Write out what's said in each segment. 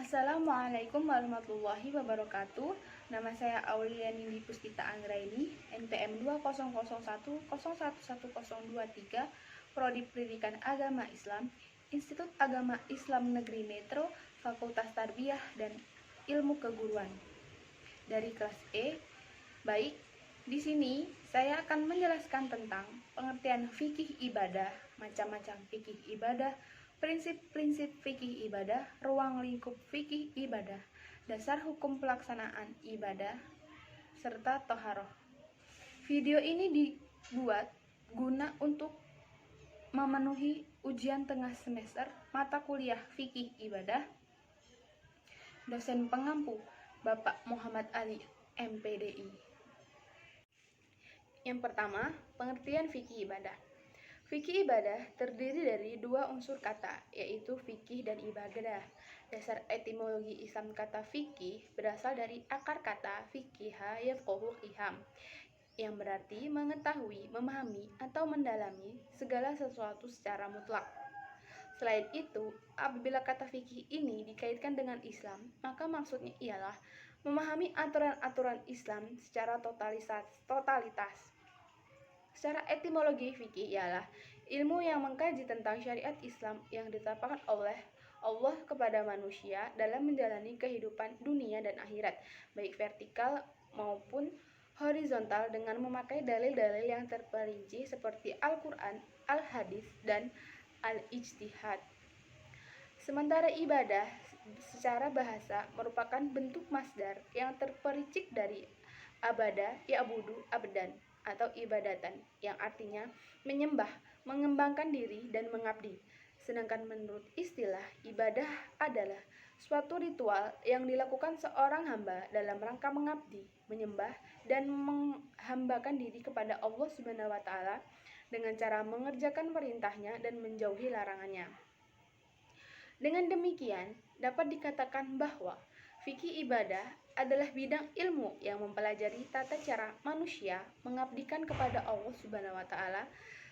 Assalamualaikum warahmatullahi wabarakatuh. Nama saya Aulia Nindi Puspita Anggraini, NPM 20010111023, Prodi Pendidikan Agama Islam, Institut Agama Islam Negeri Metro, Fakultas Tarbiyah dan Ilmu Keguruan. Dari kelas E. Baik, di sini saya akan menjelaskan tentang pengertian fikih ibadah, macam-macam fikih ibadah, prinsip-prinsip fikih ibadah, ruang lingkup fikih ibadah, dasar hukum pelaksanaan ibadah, serta toharoh. Video ini dibuat guna untuk memenuhi ujian tengah semester mata kuliah fikih ibadah. Dosen pengampu Bapak Muhammad Ali, MPDI. Yang pertama, pengertian fikih ibadah. Fikih ibadah terdiri dari dua unsur kata, yaitu fikih dan ibadah. Dasar etimologi Islam kata fikih berasal dari akar kata fikiha yafqahu iham, yang berarti mengetahui, memahami, atau mendalami segala sesuatu secara mutlak. Selain itu, apabila kata fikih ini dikaitkan dengan Islam, maka maksudnya ialah memahami aturan-aturan Islam secara totalitas. Secara etimologi fikih ialah ilmu yang mengkaji tentang syariat Islam yang ditetapkan oleh Allah kepada manusia dalam menjalani kehidupan dunia dan akhirat, baik vertikal maupun horizontal, dengan memakai dalil-dalil yang terperinci seperti Al-Quran, Al-Hadis, dan Al-Ijtihad. Sementara ibadah secara bahasa merupakan bentuk masdar yang terpericik dari abada, ya'budu, abdan, atau ibadatan, yang artinya menyembah, mengembangkan diri, dan mengabdi. Sedangkan menurut istilah, ibadah adalah suatu ritual yang dilakukan seorang hamba dalam rangka mengabdi, menyembah, dan menghambakan diri kepada Allah Subhanahu wa Ta'ala dengan cara mengerjakan perintahnya dan menjauhi larangannya. Dengan demikian, dapat dikatakan bahwa fikih ibadah adalah bidang ilmu yang mempelajari tata cara manusia mengabdikan kepada Allah Subhanahu wa Ta'ala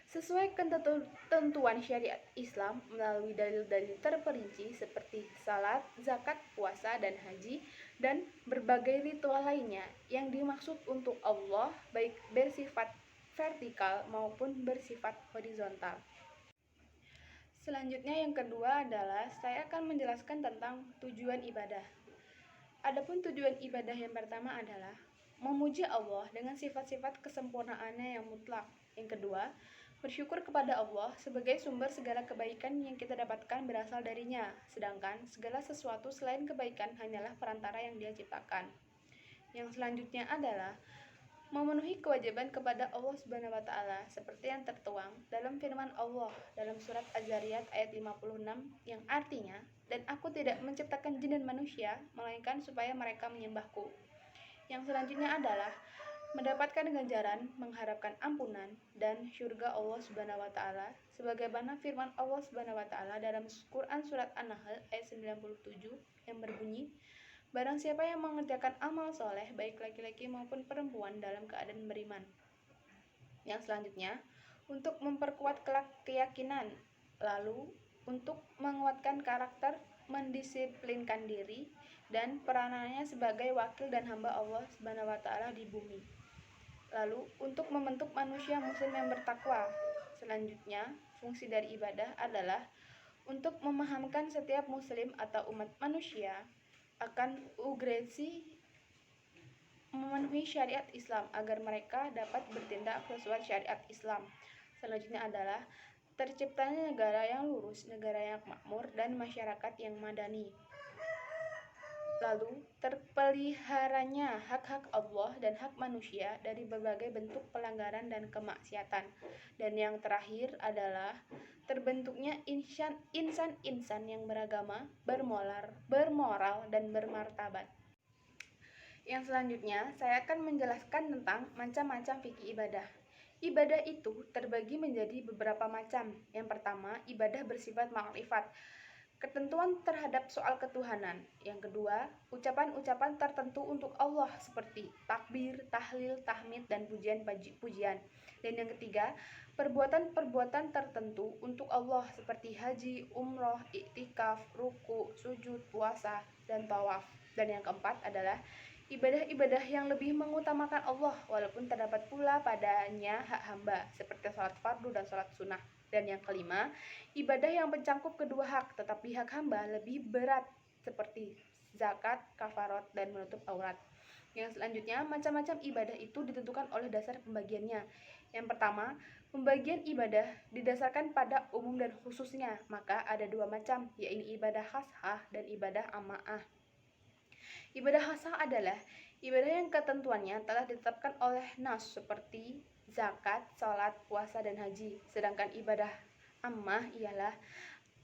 sesuai ketentuan syariat Islam melalui dalil-dalil terperinci seperti salat, zakat, puasa, dan haji, dan berbagai ritual lainnya yang dimaksud untuk Allah, baik bersifat vertikal maupun bersifat horizontal. Selanjutnya yang kedua adalah saya akan menjelaskan tentang tujuan ibadah. Adapun tujuan ibadah yang pertama adalah memuji Allah dengan sifat-sifat kesempurnaannya yang mutlak. Yang kedua, bersyukur kepada Allah sebagai sumber segala kebaikan yang kita dapatkan berasal darinya, sedangkan segala sesuatu selain kebaikan hanyalah perantara yang Dia ciptakan. Yang selanjutnya adalah memenuhi kewajiban kepada Allah Subhanahu wa Ta'ala seperti yang tertuang dalam firman Allah dalam surat Az-Zariyat ayat 56 yang artinya, dan aku tidak menciptakan jin dan manusia melainkan supaya mereka menyembahku. Yang selanjutnya adalah mendapatkan ganjaran, mengharapkan ampunan dan syurga Allah Subhanahu wa Ta'ala sebagaimana firman Allah Subhanahu wa Ta'ala dalam Quran surat An-Nahl ayat 97 yang berbunyi, barang siapa yang mengerjakan amal soleh baik laki-laki maupun perempuan dalam keadaan beriman. Yang selanjutnya, untuk memperkuat keyakinan, lalu untuk menguatkan karakter, mendisiplinkan diri, dan peranannya sebagai wakil dan hamba Allah Subhanahu wa Ta'ala di bumi. Lalu untuk membentuk manusia muslim yang bertakwa. Selanjutnya, fungsi dari ibadah adalah untuk memahamkan setiap muslim atau umat manusia akan urgensi memenuhi syariat Islam agar mereka dapat bertindak sesuai syariat Islam. Selanjutnya adalah terciptanya negara yang lurus, negara yang makmur, dan masyarakat yang madani. Lalu terpeliharanya hak-hak Allah dan hak manusia dari berbagai bentuk pelanggaran dan kemaksiatan. Dan yang terakhir adalah terbentuknya insan-insan yang beragama, bermoral, dan bermartabat. Yang selanjutnya, saya akan menjelaskan tentang macam-macam fikih ibadah. Ibadah itu terbagi menjadi beberapa macam. Yang pertama, ibadah bersifat makrifat. ketentuan terhadap soal ketuhanan. Yang kedua, ucapan-ucapan tertentu untuk Allah seperti takbir, tahlil, tahmid, dan pujian. Dan yang ketiga, perbuatan-perbuatan tertentu untuk Allah seperti haji, umroh, iktikaf, ruku, sujud, puasa, dan tawaf. Dan yang keempat adalah ibadah-ibadah yang lebih mengutamakan Allah walaupun terdapat pula padanya hak hamba seperti sholat fardu dan sholat sunnah. Dan yang kelima, ibadah yang mencangkup kedua hak tetapi hak hamba lebih berat seperti zakat, kafarat, dan menutup aurat. Yang selanjutnya, macam-macam ibadah itu ditentukan oleh dasar pembagiannya. Yang pertama, pembagian ibadah didasarkan pada umum dan khususnya. Maka ada dua macam, yaitu ibadah khasah dan ibadah ama'ah. Ibadah khasah adalah ibadah yang ketentuannya telah ditetapkan oleh nas seperti zakat, sholat, puasa, dan haji. Sedangkan ibadah ammah ialah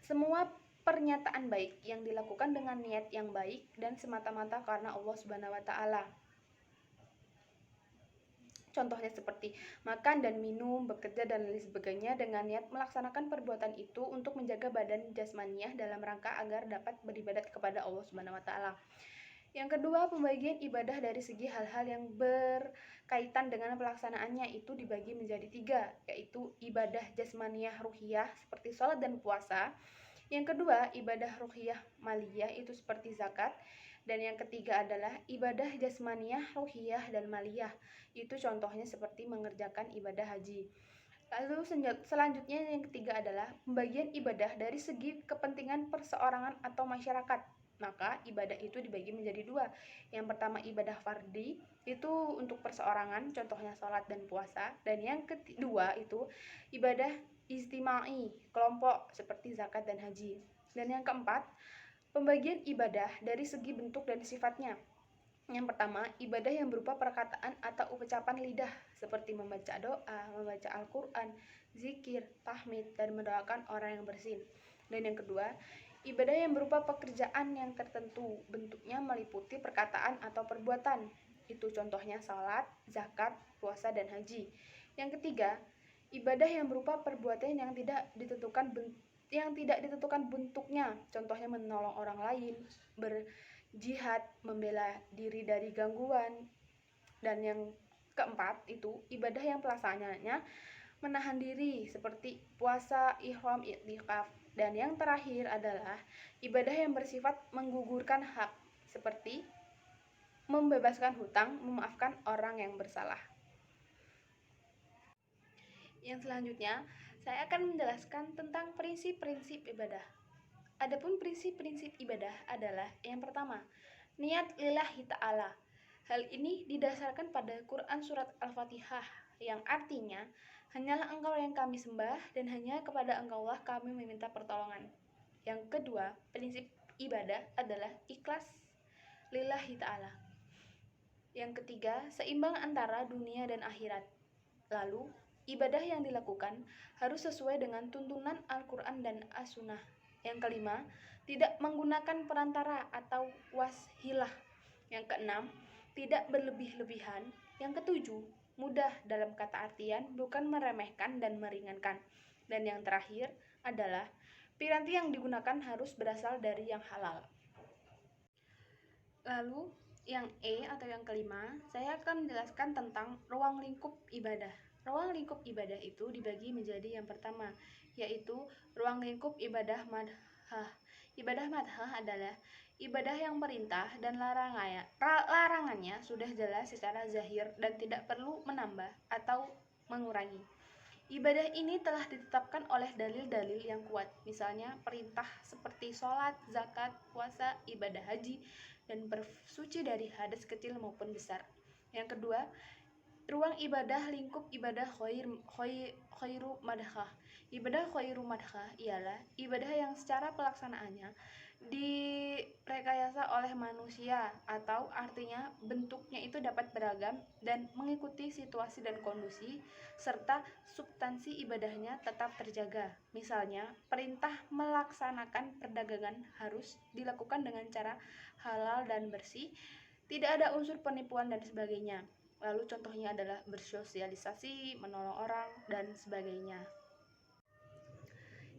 semua pernyataan baik yang dilakukan dengan niat yang baik dan semata-mata karena Allah Subhanahu wa taala. Contohnya seperti makan dan minum, bekerja dan lain sebagainya dengan niat melaksanakan perbuatan itu untuk menjaga badan jasmaniah dalam rangka agar dapat beribadat kepada Allah Subhanahu wa taala. Yang kedua, pembagian ibadah dari segi hal-hal yang berkaitan dengan pelaksanaannya itu dibagi menjadi tiga, yaitu ibadah jasmaniyah ruhiyah seperti sholat dan puasa. Yang kedua, ibadah ruhiyah maliyah itu seperti zakat. Dan yang ketiga adalah ibadah jasmaniyah ruhiyah dan maliyah. Itu contohnya seperti mengerjakan ibadah haji. Lalu selanjutnya yang ketiga adalah pembagian ibadah dari segi kepentingan perseorangan atau masyarakat. Maka ibadah itu dibagi menjadi dua. Yang pertama ibadah fardi, itu untuk perseorangan, contohnya sholat dan puasa. Dan yang kedua itu ibadah istimai, kelompok seperti zakat dan haji. Dan yang keempat, pembagian ibadah dari segi bentuk dan sifatnya. Yang pertama, ibadah yang berupa perkataan atau ucapan lidah seperti membaca doa, membaca Al-Quran, zikir, tahmid, dan mendoakan orang yang bersin. Dan yang kedua, ibadah yang berupa pekerjaan yang tertentu, bentuknya meliputi perkataan atau perbuatan. Itu contohnya salat, zakat, puasa, dan haji. Yang ketiga, ibadah yang berupa perbuatan yang tidak ditentukan bentuknya, contohnya menolong orang lain, berjihad, membela diri dari gangguan. Dan yang keempat itu ibadah yang pelaksanaannya menahan diri seperti puasa, ihram, iktikaf. Dan yang terakhir adalah ibadah yang bersifat menggugurkan hak seperti membebaskan hutang, memaafkan orang yang bersalah. Yang selanjutnya, saya akan menjelaskan tentang prinsip-prinsip ibadah. Adapun prinsip-prinsip ibadah adalah yang pertama, niat lillahi ta'ala. Hal ini didasarkan pada Quran surat Al-Fatihah yang artinya, hanyalah Engkau yang kami sembah dan hanya kepada Engkau lah kami meminta pertolongan. Yang kedua, prinsip ibadah adalah ikhlas lillahi ta'ala. Yang ketiga, seimbang antara dunia dan akhirat. Lalu, ibadah yang dilakukan harus sesuai dengan tuntunan Al-Quran dan As-Sunnah. Yang kelima, tidak menggunakan perantara atau wasilah. Yang keenam, tidak berlebih-lebihan. Yang ketujuh, mudah dalam kata artian, bukan meremehkan dan meringankan. Dan yang terakhir adalah piranti yang digunakan harus berasal dari yang halal. Lalu, yang atau yang kelima, saya akan menjelaskan tentang ruang lingkup ibadah. Ruang lingkup ibadah itu dibagi menjadi yang pertama, yaitu ruang lingkup ibadah madhah. Ibadah madhah adalah ibadah yang perintah dan larangannya sudah jelas secara zahir dan tidak perlu menambah atau mengurangi. Ibadah ini telah ditetapkan oleh dalil-dalil yang kuat, misalnya perintah seperti sholat, zakat, puasa, ibadah haji, dan bersuci dari hadas kecil maupun besar. Yang kedua, ruang ibadah lingkup ibadah khairu madhah. Ibadah khairu madhah ialah ibadah yang secara pelaksanaannya direkayasa oleh manusia, atau artinya bentuknya itu dapat beragam dan mengikuti situasi dan kondisi, serta substansi ibadahnya tetap terjaga. Misalnya, perintah melaksanakan perdagangan harus dilakukan dengan cara halal dan bersih, tidak ada unsur penipuan dan sebagainya. Lalu contohnya adalah bersosialisasi, menolong orang, dan sebagainya.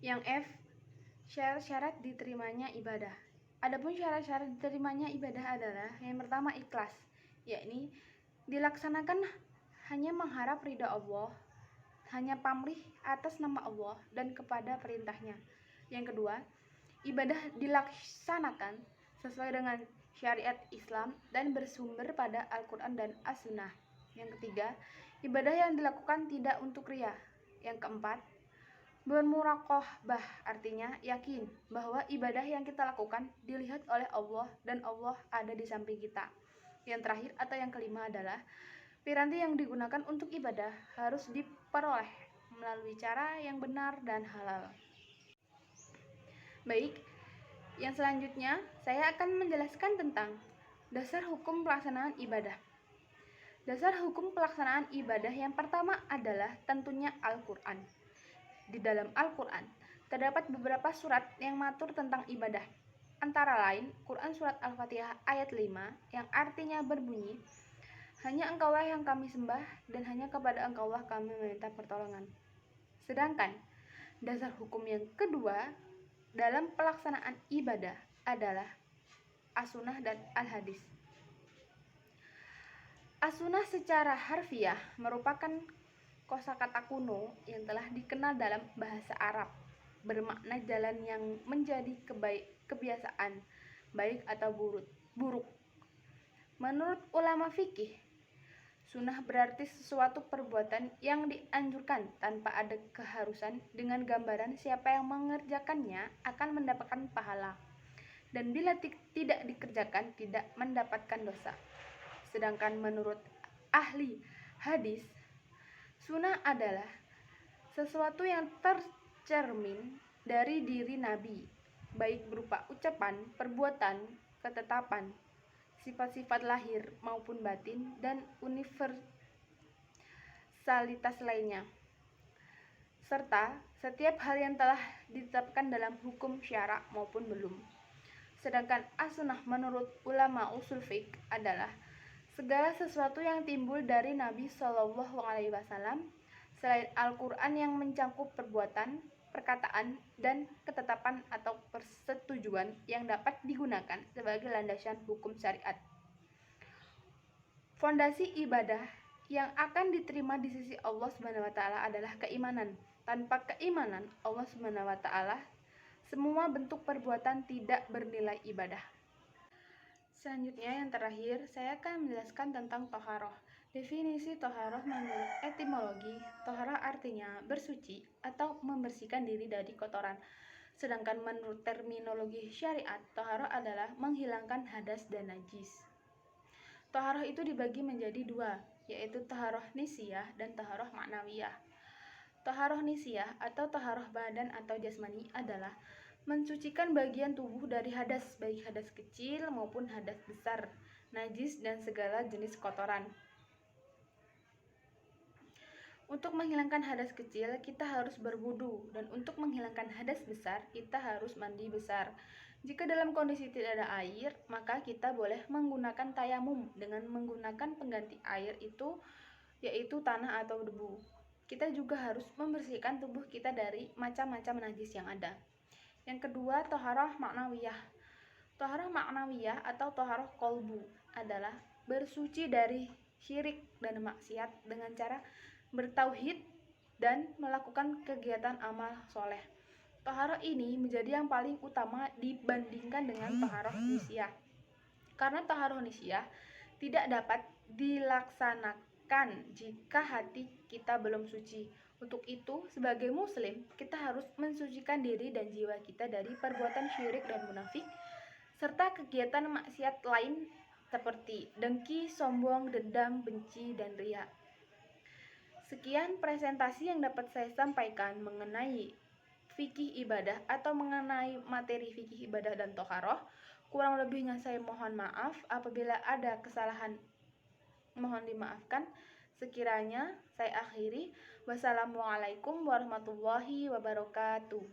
Yang F, Syarat-syarat diterimanya ibadah. Adapun syarat-syarat diterimanya ibadah adalah yang pertama ikhlas, yakni dilaksanakan hanya mengharap ridha Allah, hanya pamrih atas nama Allah dan kepada perintahnya. Yang kedua, ibadah dilaksanakan sesuai dengan syariat Islam dan bersumber pada Al-Quran dan As-Sunnah. Yang ketiga, ibadah yang dilakukan tidak untuk riya. Yang keempat, bermuraqabah, artinya yakin bahwa ibadah yang kita lakukan dilihat oleh Allah dan Allah ada di samping kita. Yang terakhir atau yang kelima adalah piranti yang digunakan untuk ibadah harus diperoleh melalui cara yang benar dan halal. Baik, yang selanjutnya saya akan menjelaskan tentang dasar hukum pelaksanaan ibadah. Dasar hukum pelaksanaan ibadah yang pertama adalah tentunya Al-Quran. Di dalam Al-Quran terdapat beberapa surat yang mengatur tentang ibadah. Antara lain, Quran Surat Al-Fatihah ayat 5 yang artinya berbunyi, hanya Engkaulah yang kami sembah dan hanya kepada Engkaulah kami meminta pertolongan. Sedangkan dasar hukum yang kedua dalam pelaksanaan ibadah adalah As-Sunnah dan Al-Hadis. As-Sunnah secara harfiah merupakan kosakata kuno yang telah dikenal dalam bahasa Arab, bermakna jalan yang menjadi kebiasaan, baik atau buruk. Menurut ulama fikih, sunnah berarti sesuatu perbuatan yang dianjurkan tanpa ada keharusan dengan gambaran siapa yang mengerjakannya akan mendapatkan pahala, dan bila tidak dikerjakan tidak mendapatkan dosa. Sedangkan menurut ahli hadis, sunnah adalah sesuatu yang tercermin dari diri Nabi, baik berupa ucapan, perbuatan, ketetapan, sifat-sifat lahir maupun batin, dan universalitas lainnya, serta setiap hal yang telah ditetapkan dalam hukum syara maupun belum. Sedangkan as-sunnah menurut ulama usul fiqh adalah segala sesuatu yang timbul dari Nabi Shallallahu Alaihi Wasallam selain Al-Quran yang mencakup perbuatan, perkataan, dan ketetapan atau persetujuan yang dapat digunakan sebagai landasan hukum syariat. Fondasi ibadah yang akan diterima di sisi Allah Subhanahu wa taala adalah keimanan. Tanpa keimanan Allah Subhanahu wa taala, semua bentuk perbuatan tidak bernilai ibadah. Selanjutnya yang terakhir, saya akan menjelaskan tentang toharoh. Definisi toharoh menurut etimologi, toharoh artinya bersuci atau membersihkan diri dari kotoran. Sedangkan menurut terminologi syariat, toharoh adalah menghilangkan hadas dan najis. Toharoh itu dibagi menjadi dua, yaitu toharoh nisiyah dan toharoh ma'nawiyah. Toharoh nisiyah atau toharoh badan atau jasmani adalah mensucikan bagian tubuh dari hadas, baik hadas kecil maupun hadas besar, najis, dan segala jenis kotoran. Untuk menghilangkan hadas kecil, kita harus berwudu, dan untuk menghilangkan hadas besar, kita harus mandi besar. Jika dalam kondisi tidak ada air, maka kita boleh menggunakan tayamum dengan menggunakan pengganti air itu, yaitu tanah atau debu. Kita juga harus membersihkan tubuh kita dari macam-macam najis yang ada. Yang kedua, toharoh ma'nawiyah. Toharoh ma'nawiyah atau toharoh kolbu adalah bersuci dari syirik dan maksiat dengan cara bertauhid dan melakukan kegiatan amal soleh. Toharoh ini menjadi yang paling utama dibandingkan dengan toharoh nisiyah. Karena toharoh nisiyah tidak dapat dilaksanakan jika hati kita belum suci. Untuk itu, sebagai muslim, kita harus mensucikan diri dan jiwa kita dari perbuatan syirik dan munafik, serta kegiatan maksiat lain seperti dengki, sombong, dendam, benci, dan riya. Sekian presentasi yang dapat saya sampaikan mengenai fikih ibadah atau mengenai materi fikih ibadah dan toharoh. Kurang lebihnya saya mohon maaf apabila ada kesalahan, mohon dimaafkan. Sekiranya saya akhiri. Wassalamualaikum warahmatullahi wabarakatuh.